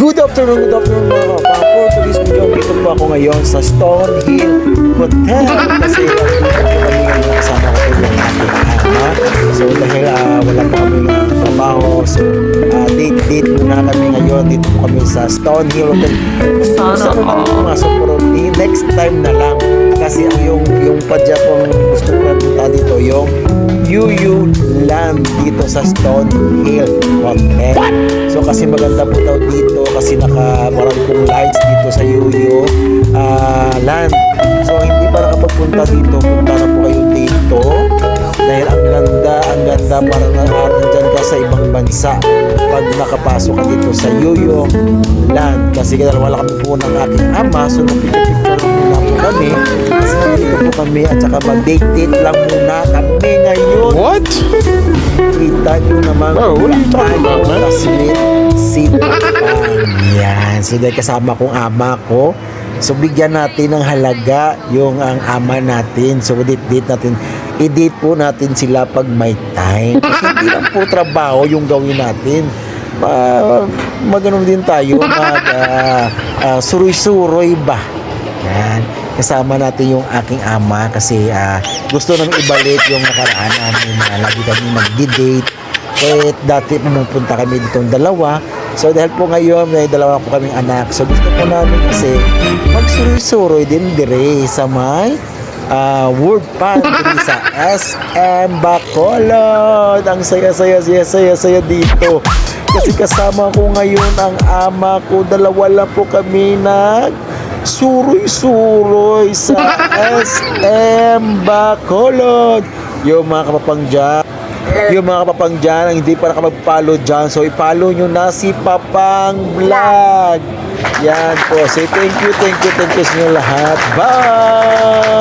Good afternoon mga kapapo. Today's video, dito po ako ngayon sa Stonehill Hotel kasi dito po kami ngayon kasama ko po yung aking ama. So dahil wala po kami trabaho, so date muna kami ngayon. Dito po kami sa Stonehill Hotel. Gusto ko kami pumasok pero next time na lang kasi ang yung padya pong gusto ko na punta dito yung Yuyu Land dito sa Stonehill Hotel. So kasi maganda po daw dito kasi marami pong lights dito sa Yuyu Land. So hindi pa nakapagpunta dito, punta na po kayo dito dahil ang ganda parang nandyan ka sa ibang bansa pag nakapasok ka dito sa Yuyu Land. Kasi wala kami po ng aking ama, so nagpicture muna po kami kasi nandito po kami at saka mag-date lang muna kami ngayon. What? Kita nyo naman what are you talking about, man? Si yan. So dahil kasama kong ama ko, so bigyan natin ng halaga yung ang ama natin. So date natin, i-date po natin sila pag may time. Kasi hindi lang po trabaho yung gawin natin. Maganon din tayo, suroy-suroy ba? Yan. Kasama natin yung aking ama kasi gusto nang ibalik yung nakaraan namin na lagi kami nag-date. Kahit dati pumupunta kami ditong dalawa. So dahil po ngayon may dalawa po kaming anak. So gusto po namin kasi magsuroy-suroy din dire sa may World Park dire sa SM Bacolod. Ang saya dito. Kasi kasama ko ngayon ang ama ko. Dalawa lang po kami suroy-suroy sa SM Bacolod. Yung mga kapapang dyan ang hindi pa nakapag-follow dyan, so i-follow nyo na si Papang Vlog. Yan po. Say thank you sa inyo lahat. Bye!